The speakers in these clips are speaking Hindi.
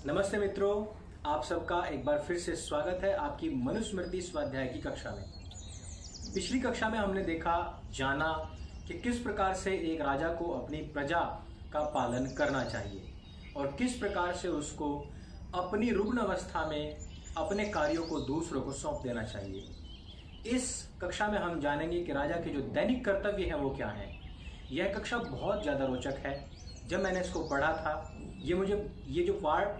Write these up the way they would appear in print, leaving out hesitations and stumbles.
नमस्ते मित्रों, आप सबका एक बार फिर से स्वागत है आपकी मनुस्मृति स्वाध्याय की कक्षा में। पिछली कक्षा में हमने जाना कि किस प्रकार से एक राजा को अपनी प्रजा का पालन करना चाहिए और किस प्रकार से उसको अपनी रुग्ण अवस्था में अपने कार्यों को दूसरों को सौंप देना चाहिए। इस कक्षा में हम जानेंगे कि राजा के जो दैनिक कर्तव्य है वो क्या है। यह कक्षा बहुत ज़्यादा रोचक है। जब मैंने इसको पढ़ा था ये जो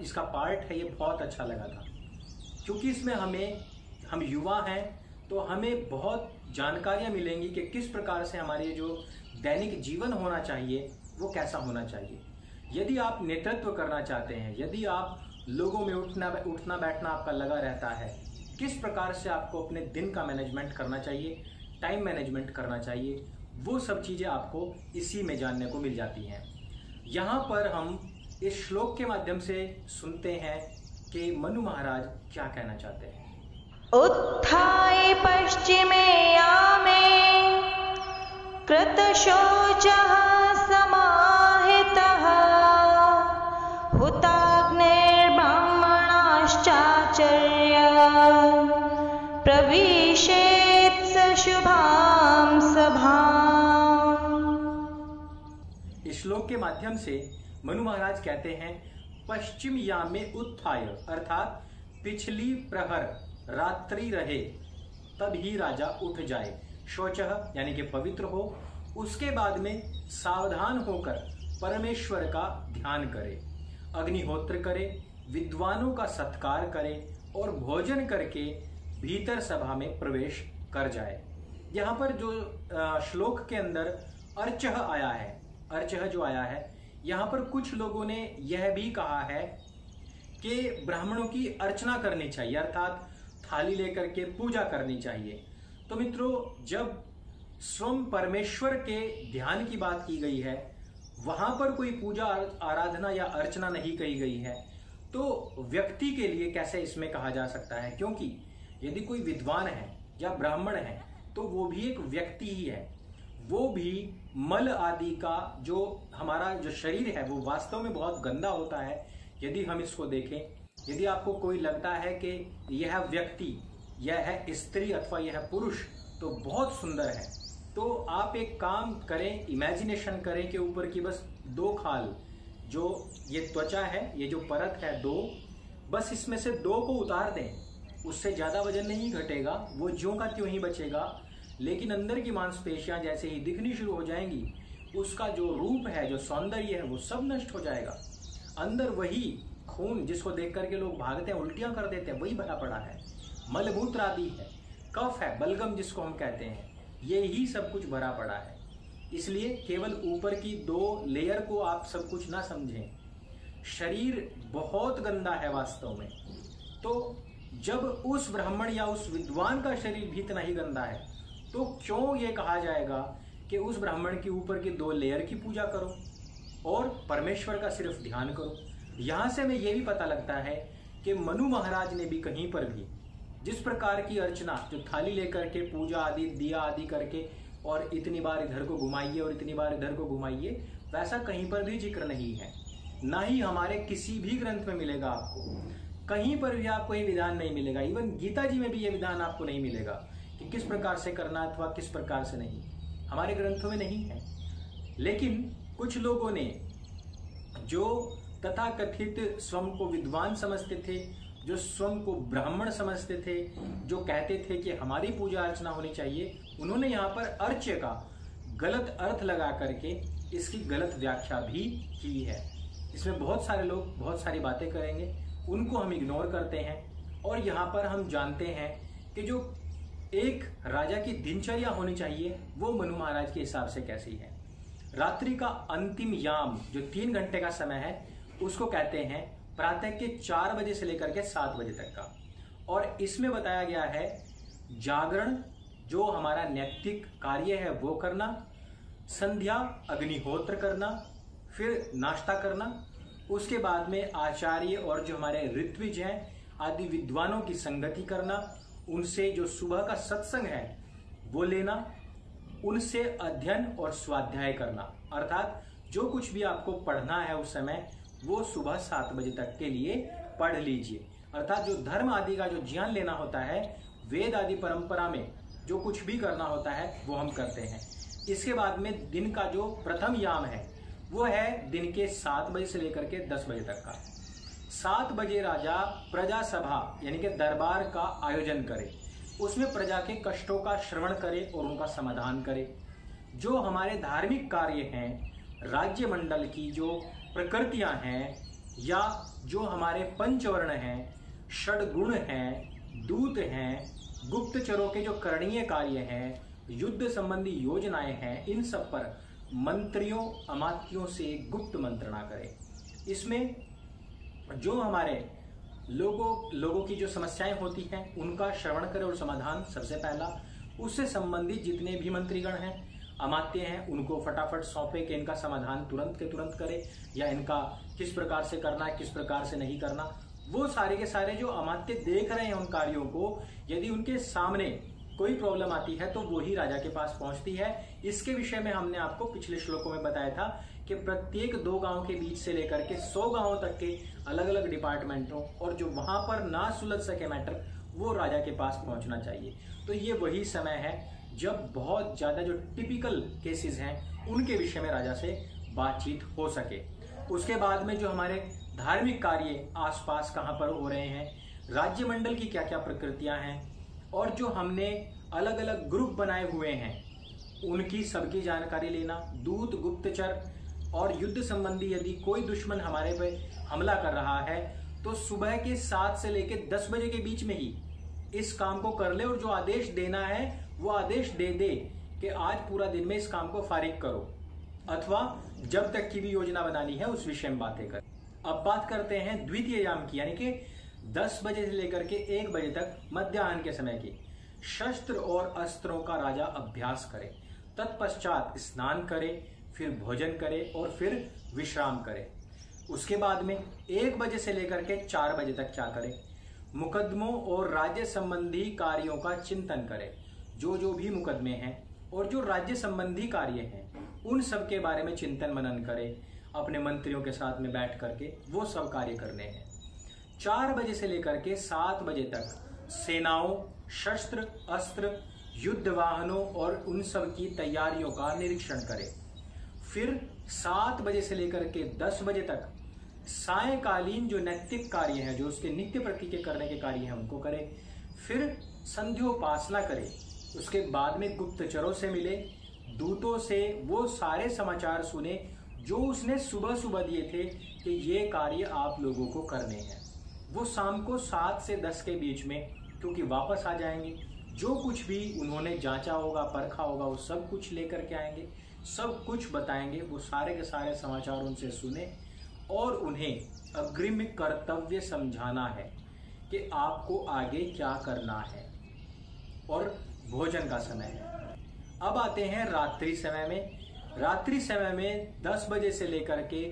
इसका पार्ट है ये बहुत अच्छा लगा था, क्योंकि इसमें हम युवा हैं तो हमें बहुत जानकारियां मिलेंगी कि किस प्रकार से हमारे जो दैनिक जीवन होना चाहिए वो कैसा होना चाहिए। यदि आप नेतृत्व करना चाहते हैं, यदि आप लोगों में उठना बैठना आपका लगा रहता है, किस प्रकार से आपको अपने दिन का मैनेजमेंट करना चाहिए, टाइम मैनेजमेंट करना चाहिए, वो सब चीज़ें आपको इसी में जानने को मिल जाती हैं। यहाँ पर हम इस श्लोक के माध्यम से सुनते हैं कि मनु महाराज क्या कहना चाहते हैं। उत्थाय पश्चिमे यामे कृतशोचः समाहितः हुताग्निर्ब्राह्मणाश्चाचर्य प्रविशेत् शुभां सभाम्। इस श्लोक के माध्यम से मनु महाराज कहते हैं पश्चिम यामे उत्थाय, अर्थात पिछली प्रहर रात्रि रहे तब ही राजा उठ जाए। शौचः यानी कि पवित्र हो, उसके बाद में सावधान होकर परमेश्वर का ध्यान करे, अग्निहोत्र करे, विद्वानों का सत्कार करे और भोजन करके भीतर सभा में प्रवेश कर जाए। यहाँ पर जो श्लोक के अंदर अर्चः आया है, अर्चः जो आया है, यहाँ पर कुछ लोगों ने यह भी कहा है कि ब्राह्मणों की अर्चना करनी चाहिए, अर्थात थाली लेकर के पूजा करनी चाहिए। तो मित्रों, जब स्वयं परमेश्वर के ध्यान की बात की गई है, वहां पर कोई पूजा आराधना या अर्चना नहीं कही गई है, तो व्यक्ति के लिए कैसे इसमें कहा जा सकता है? क्योंकि यदि कोई विद्वान है या ब्राह्मण है तो वो भी एक व्यक्ति ही है। वो भी मल आदि का जो हमारा जो शरीर है वो वास्तव में बहुत गंदा होता है। यदि हम इसको देखें, यदि आपको कोई लगता है कि यह व्यक्ति, यह है स्त्री अथवा यह पुरुष तो बहुत सुंदर है, तो आप एक काम करें, इमेजिनेशन करें कि ऊपर की बस दो खाल, जो ये त्वचा है, ये जो परत है दो, बस इसमें से दो को उतार दें, उससे ज्यादा वजन नहीं घटेगा, वो ज्यों का त्यों ही बचेगा। लेकिन अंदर की मांसपेशियां जैसे ही दिखनी शुरू हो जाएंगी, उसका जो रूप है, जो सौंदर्य है, वो सब नष्ट हो जाएगा। अंदर वही खून जिसको देख करके लोग भागते हैं, उल्टियां कर देते हैं, वही भरा पड़ा है, मलमूत्र आदि है, कफ है, बलगम जिसको हम कहते हैं, ये ही सब कुछ भरा पड़ा है। इसलिए केवल ऊपर की दो लेयर को आप सब कुछ ना समझें। शरीर बहुत गंदा है वास्तव में। तो जब उस ब्राह्मण या उस विद्वान का शरीर भी इतना ही गंदा है, तो क्यों ये कहा जाएगा कि उस ब्राह्मण के ऊपर की दो लेयर की पूजा करो और परमेश्वर का सिर्फ ध्यान करो। यहां से हमें यह भी पता लगता है कि मनु महाराज ने भी कहीं पर भी जिस प्रकार की अर्चना, जो थाली लेकर के पूजा आदि, दिया आदि करके और इतनी बार इधर को घुमाइए और इतनी बार इधर को घुमाइए, वैसा कहीं पर भी जिक्र नहीं है। ना ही हमारे किसी भी ग्रंथ में मिलेगा आपको, कहीं पर भी आपको ये विधान नहीं मिलेगा। इवन गीता जी में भी ये विधान आपको नहीं मिलेगा कि किस प्रकार से करना अथवा किस प्रकार से नहीं, हमारे ग्रंथों में नहीं है। लेकिन कुछ लोगों ने जो तथाकथित स्वयं को विद्वान समझते थे, जो स्वयं को ब्राह्मण समझते थे, जो कहते थे कि हमारी पूजा अर्चना होनी चाहिए, उन्होंने यहाँ पर अर्च्य का गलत अर्थ लगा करके इसकी गलत व्याख्या भी की है। इसमें बहुत सारे लोग बहुत सारी बातें करेंगे, उनको हम इग्नोर करते हैं और यहाँ पर हम जानते हैं कि जो एक राजा की दिनचर्या होनी चाहिए वो मनु महाराज के हिसाब से कैसी है। रात्रि का अंतिम याम जो 3 घंटे का समय है उसको कहते हैं प्रातः के 4 बजे से लेकर के 7 बजे तक का। और इसमें बताया गया है जागरण, जो हमारा नैतिक कार्य है वो करना, संध्या अग्निहोत्र करना, फिर नाश्ता करना, उसके बाद में आचार्य और जो हमारे ऋत्विज हैं आदि विद्वानों की संगति करना, उनसे जो सुबह का सत्संग है वो लेना, उनसे अध्ययन और स्वाध्याय करना, अर्थात जो कुछ भी आपको पढ़ना है उस समय वो सुबह 7 बजे तक के लिए पढ़ लीजिए। अर्थात जो धर्म आदि का जो ज्ञान लेना होता है, वेद आदि परंपरा में जो कुछ भी करना होता है वो हम करते हैं। इसके बाद में दिन का जो प्रथम याम है वो है दिन के 7 बजे से लेकर के 10 बजे तक का। 7 बजे राजा प्रजा सभा यानी कि दरबार का आयोजन करे, उसमें प्रजा के कष्टों का श्रवण करे और उनका समाधान करे। जो हमारे धार्मिक कार्य हैं, राज्य मंडल की जो प्रकृतियां हैं या जो हमारे पंचवर्ण हैं, षडगुण हैं, दूत हैं, गुप्तचरों के जो करणीय कार्य हैं, युद्ध संबंधी योजनाएं हैं, इन सब पर मंत्रियों अमात्यों से गुप्त मंत्रणा करें। इसमें जो हमारे लोगों की जो समस्याएं होती हैं उनका श्रवण करें और समाधान सबसे पहला। उससे संबंधित जितने भी मंत्रीगण हैं, अमात्य हैं, उनको फटाफट सौंपे कि इनका समाधान तुरंत के तुरंत करे या इनका किस प्रकार से करना है, किस प्रकार से नहीं करना। वो सारे के सारे जो अमात्य देख रहे हैं उन कार्यों को, यदि उनके सामने कोई प्रॉब्लम आती है तो वो ही राजा के पास पहुंचती है। इसके विषय में हमने आपको पिछले श्लोकों में बताया था कि प्रत्येक 2 गांव के बीच से लेकर के 100 गांवों तक के अलग अलग डिपार्टमेंटों और जो वहां पर ना सुलझ सके मैटर वो राजा के पास पहुंचना चाहिए। तो ये वही समय है जब बहुत ज्यादा जो टिपिकल केसेस हैं उनके विषय में राजा से बातचीत हो सके। उसके बाद में जो हमारे धार्मिक कार्य आसपास कहाँ पर हो रहे हैं, राज्य मंडल की क्या क्या प्रकृतियां हैं और जो हमने अलग अलग ग्रुप बनाए हुए हैं उनकी सबकी जानकारी लेना। दूत, गुप्तचर और युद्ध संबंधी यदि कोई दुश्मन हमारे पे हमला कर रहा है तो सुबह के 7 से लेकर 10 बजे के बीच में ही इस काम को कर ले और जो आदेश देना है वो आदेश दे दे कि आज पूरा दिन में इस काम को फारिग करो, अथवा जब तक की भी योजना बनानी है उस विषय में बातें कर। अब बात करते हैं द्वितीय याम की, यानी कि 10 बजे से लेकर के 1 बजे तक मध्याह्न के समय की। शस्त्र और अस्त्रों का राजा अभ्यास करे, तत्पश्चात स्नान करे, फिर भोजन करे और फिर विश्राम करे। उसके बाद में 1 बजे से लेकर के 4 बजे तक क्या करे, मुकदमों और राज्य संबंधी कार्यों का चिंतन करे। जो भी मुकदमे हैं और जो राज्य संबंधी कार्य हैं उन सब के बारे में चिंतन मनन करे, अपने मंत्रियों के साथ में बैठ करके वो सब कार्य करने हैं। 4 बजे से लेकर के 7 बजे तक सेनाओं, शस्त्र, अस्त्र, युद्ध वाहनों और उन सब की तैयारियों का निरीक्षण करें। फिर 7 बजे से लेकर के 10 बजे तक सायंकालीन जो नैतिक कार्य हैं, जो उसके नित्य प्रति के करने के कार्य हैं उनको करे। फिर संध्योपासना करे। उसके बाद में गुप्तचरों से मिले, दूतों से वो सारे समाचार सुने जो उसने सुबह सुबह दिए थे कि ये कार्य आप लोगों को करने हैं। वो शाम को 7 से 10 के बीच में क्योंकि वापस आ जाएंगे, जो कुछ भी उन्होंने जांचा होगा, परखा होगा, वो सब कुछ लेकर के आएंगे, सब कुछ बताएंगे। वो सारे के सारे समाचार उनसे सुने और उन्हें अग्रिम कर्तव्य समझाना है कि आपको आगे क्या करना है। और भोजन का समय है। अब आते हैं रात्रि समय में। रात्रि समय में 10 बजे से लेकर के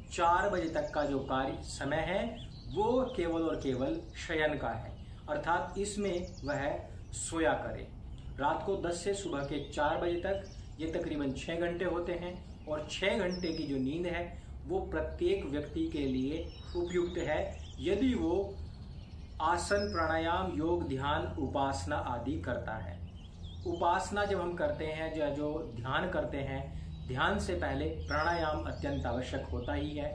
4 बजे तक का जो कार्य समय है वो केवल और केवल शयन का है, अर्थात इसमें वह सोया करे। रात को 10 से सुबह के 4 बजे तक ये तकरीबन 6 घंटे होते हैं और 6 घंटे की जो नींद है वो प्रत्येक व्यक्ति के लिए उपयुक्त है यदि वो आसन, प्राणायाम, योग, ध्यान, उपासना आदि करता है। उपासना जब हम करते हैं, जो ध्यान करते हैं, ध्यान से पहले प्राणायाम अत्यंत आवश्यक होता ही है।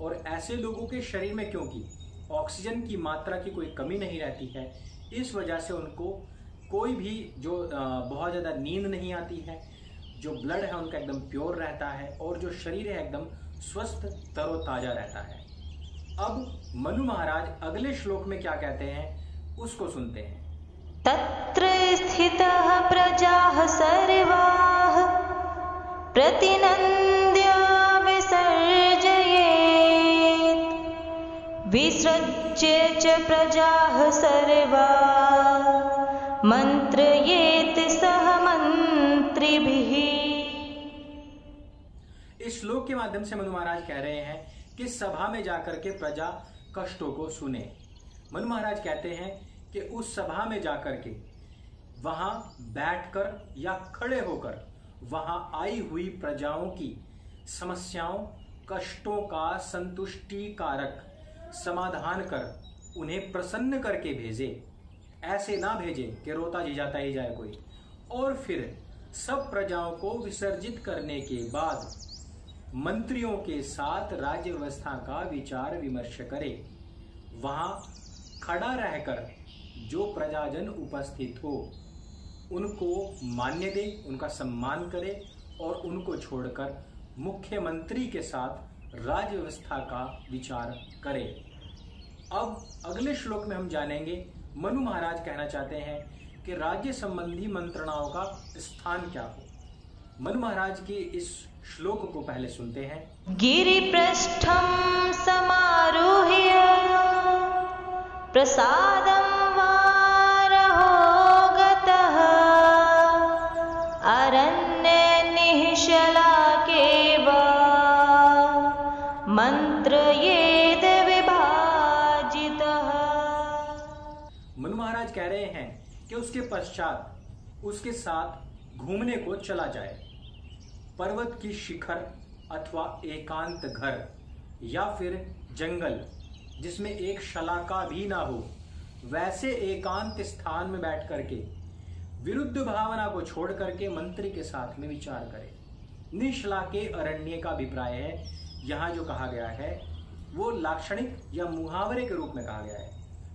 और ऐसे लोगों के शरीर में क्योंकि ऑक्सीजन की मात्रा की कोई कमी नहीं रहती है, इस वजह से उनको कोई भी जो बहुत ज़्यादा नींद नहीं आती है, जो ब्लड है उनका एकदम प्योर रहता है और जो शरीर है एकदम स्वस्थ तरोताजा रहता है। अब मनु महाराज अगले श्लोक में क्या कहते हैं उसको सुनते हैं। तत्र स्थितः प्रजाः सर्वाः प्रतिनन्द्य विसर्जयेत् विसृज्य च प्रजाः सर्वाः मन्त्रयेत् सह मन्त्रिभिः। इस श्लोक के माध्यम से मनु महाराज कह रहे हैं कि सभा में जाकर के प्रजा कष्टों को सुने। मनु महाराज कहते हैं कि उस सभा में जाकर के वहां बैठकर या खड़े होकर वहां आई हुई प्रजाओं की समस्याओं कष्टों का संतुष्टि कारक समाधान कर उन्हें प्रसन्न करके भेजे। ऐसे ना भेजे कि रोता जिजाता ही जाए कोई। और फिर सब प्रजाओं को विसर्जित करने के बाद मंत्रियों के साथ राज्य व्यवस्था का विचार विमर्श करे। वहां खड़ा रहकर जो प्रजाजन उपस्थित हो उनको मान्य दे, उनका सम्मान करे और उनको छोड़कर मुख्यमंत्री के साथ राज्य व्यवस्था का विचार करे। अब अगले श्लोक में हम जानेंगे मनु महाराज कहना चाहते हैं कि राज्य संबंधी मंत्रणाओं का स्थान क्या हो। मनु महाराज के इस श्लोक को पहले सुनते हैं। गिरिपृष्ठं समारुह्य प्रसादं वारहो गतः अरण्ये निःशलाके वा मंत्रयेद विभाजितः। मनु महाराज कह रहे हैं कि उसके पश्चात उसके साथ घूमने को चला जाए। पर्वत की शिखर अथवा एकांत घर या फिर जंगल जिसमें एक शलाका भी ना हो, वैसे एकांत स्थान में बैठ करके विरुद्ध भावना को छोड़ करके मंत्री के साथ में विचार करे। निशलाके अरण्य का अभिप्राय है। यहाँ जो कहा गया है वो लाक्षणिक या मुहावरे के रूप में कहा गया है,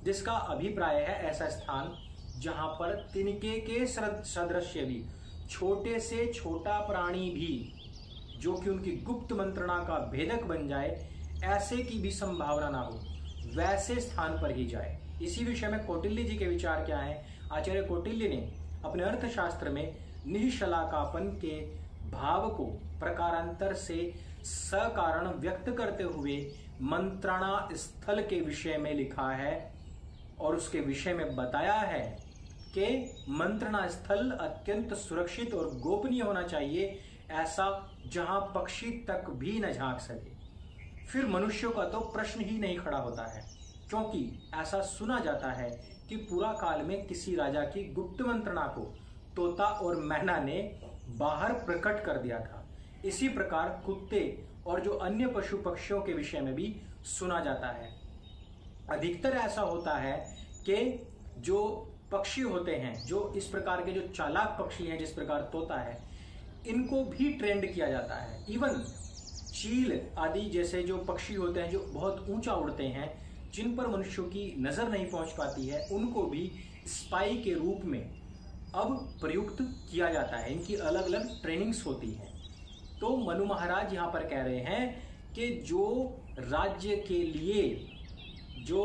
जिसका अभिप्राय है ऐसा स्थान जहां पर तिनके के सदृश्य भी छोटे से छोटा प्राणी भी जो कि उनकी गुप्त मंत्रणा का भेदक बन जाए, ऐसे की भी संभावना ना हो, वैसे स्थान पर ही जाए। इसी विषय में कौटिल्य जी के विचार क्या है। आचार्य कौटिल्य ने अपने अर्थशास्त्र में निःशलाकापन के भाव को प्रकारांतर से सकारण व्यक्त करते हुए मंत्रणा स्थल के विषय में लिखा है और उसके विषय में बताया है कि मंत्रणा स्थल अत्यंत सुरक्षित और गोपनीय होना चाहिए, ऐसा जहां पक्षी तक भी न झांक सके। फिर मनुष्यों का तो प्रश्न ही नहीं खड़ा होता है, क्योंकि ऐसा सुना जाता है कि पूरा काल में किसी राजा की गुप्त मंत्रणा को तोता और मैना ने बाहर प्रकट कर दिया था। इसी प्रकार कुत्ते और जो अन्य पशु पक्षियों के विषय में भी सुना जाता है। अधिकतर ऐसा होता है कि जो पक्षी होते हैं, जो इस प्रकार के जो चालाक पक्षी हैं, जिस प्रकार तोता है, इनको भी ट्रेंड किया जाता है। इवन चील आदि जैसे जो पक्षी होते हैं जो बहुत ऊंचा उड़ते हैं, जिन पर मनुष्यों की नजर नहीं पहुंच पाती है, उनको भी स्पाई के रूप में अब प्रयुक्त किया जाता है। इनकी अलग अलग ट्रेनिंग्स होती हैं। तो मनु महाराज यहाँ पर कह रहे हैं कि जो राज्य के लिए जो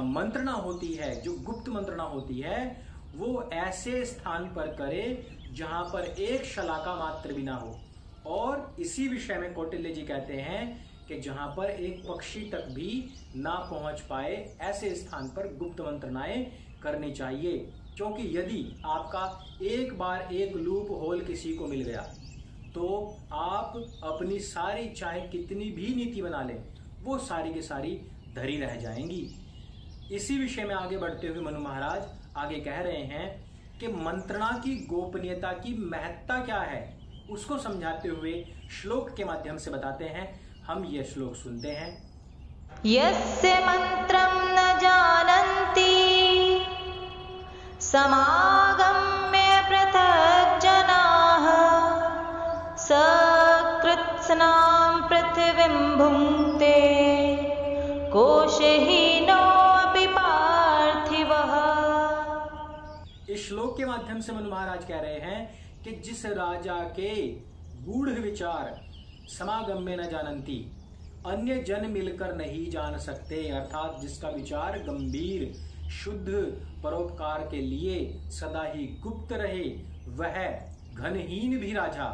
मंत्रणा होती है, जो गुप्त मंत्रणा होती है, वो ऐसे स्थान पर करे जहां पर एक शलाका मात्र भी ना हो। और इसी विषय में कौटिल्य जी कहते हैं कि जहां पर एक पक्षी तक भी ना पहुंच पाए, ऐसे स्थान पर गुप्त मंत्रणाएं करनी चाहिए। क्योंकि यदि आपका एक बार एक लूप होल किसी को मिल गया तो आप अपनी सारी चाहे कितनी भी नीति बना लें, वो सारी की सारी धरी रह जाएंगी। इसी विषय में आगे बढ़ते हुए मनु महाराज आगे कह रहे हैं कि मंत्रणा की गोपनीयता की महत्ता क्या है, उसको समझाते हुए श्लोक के माध्यम से बताते हैं। हम ये श्लोक सुनते हैं। यस्य मंत्रं न जानन्ति समागम्य पृथक् जनाः सकृत्स्नां पृथिवीं भुङ्क्ते कोशहीनोऽपि पार्थिवः। इस श्लोक के माध्यम से मनु महाराज कह रहे हैं कि जिस राजा के गूढ़ विचार समागम में न जानती, अन्य जन मिलकर नहीं जान सकते, अर्थात जिसका विचार गंभीर शुद्ध परोपकार के लिए सदा ही गुप्त रहे, वह घनहीन भी राजा,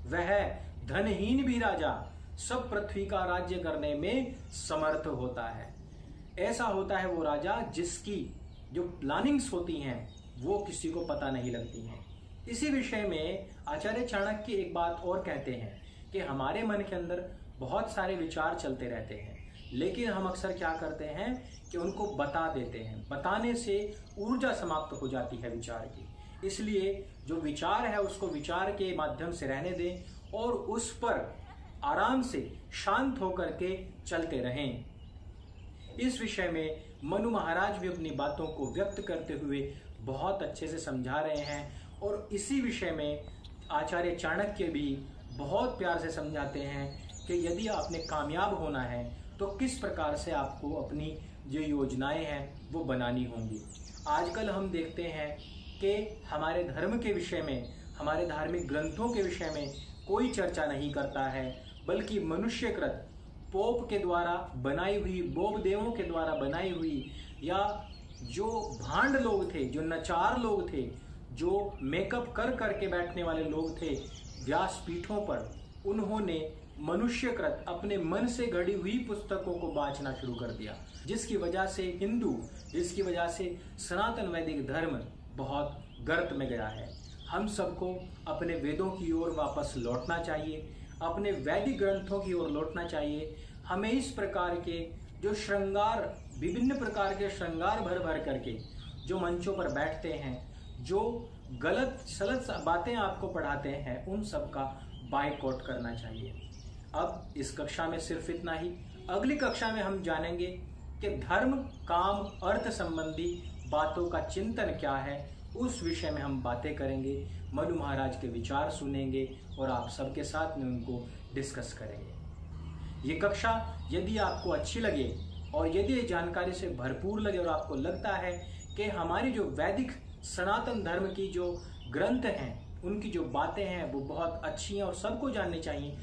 वह धनहीन भी राजा सब पृथ्वी का राज्य करने में समर्थ होता है। ऐसा होता है वो राजा जिसकी जो प्लानिंग्स होती हैं वो किसी को पता नहीं लगती हैं। इसी विषय में आचार्य चाणक्य एक बात और कहते हैं कि हमारे मन के अंदर बहुत सारे विचार चलते रहते हैं, लेकिन हम अक्सर क्या करते हैं कि उनको बता देते हैं। बताने से ऊर्जा समाप्त हो जाती है विचार की। इसलिए जो विचार है उसको विचार के माध्यम से रहने दें और उस पर आराम से शांत होकर के चलते रहें। इस विषय में मनु महाराज भी अपनी बातों को व्यक्त करते हुए बहुत अच्छे से समझा रहे हैं और इसी विषय में आचार्य चाणक्य भी बहुत प्यार से समझाते हैं कि यदि आपने कामयाब होना है तो किस प्रकार से आपको अपनी जो योजनाएं हैं वो बनानी होंगी। आजकल हम देखते हैं कि हमारे धर्म के विषय में, हमारे धार्मिक ग्रंथों के विषय में कोई चर्चा नहीं करता है, बल्कि मनुष्यकृत पोप के द्वारा बनाई हुई, बोब देवों के द्वारा बनाई हुई, या जो भांड लोग थे, जो नचार लोग थे, जो मेकअप कर करके बैठने वाले लोग थे व्यास पीठों पर, उन्होंने मनुष्यकृत अपने मन से गढ़ी हुई पुस्तकों को बांचना शुरू कर दिया, जिसकी वजह से हिंदू, जिसकी वजह से सनातन वैदिक धर्म बहुत गर्त में गया है। हम सबको अपने वेदों की ओर वापस लौटना चाहिए, अपने वैदिक ग्रंथों की ओर लौटना चाहिए। हमें इस प्रकार के जो श्रृंगार, विभिन्न प्रकार के श्रृंगार भर भर करके जो मंचों पर बैठते हैं, जो गलत सलत बातें आपको पढ़ाते हैं, उन सब का बायकॉट करना चाहिए। अब इस कक्षा में सिर्फ इतना ही। अगली कक्षा में हम जानेंगे कि धर्म, काम, अर्थ संबंधी बातों का चिंतन क्या है। उस विषय में हम बातें करेंगे, मनु महाराज के विचार सुनेंगे और आप सबके साथ में उनको डिस्कस करेंगे। ये कक्षा यदि आपको अच्छी लगे और यदि ये जानकारी से भरपूर लगे और आपको लगता है कि हमारी जो वैदिक सनातन धर्म की जो ग्रंथ हैं, उनकी जो बातें हैं वो बहुत अच्छी हैं और सबको जाननी चाहिए,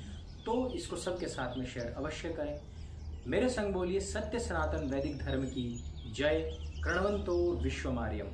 तो इसको सबके साथ में शेयर अवश्य करें। मेरे संग बोलिए सत्य सनातन वैदिक धर्म की जय। कृण्वन्तो विश्वमार्यम।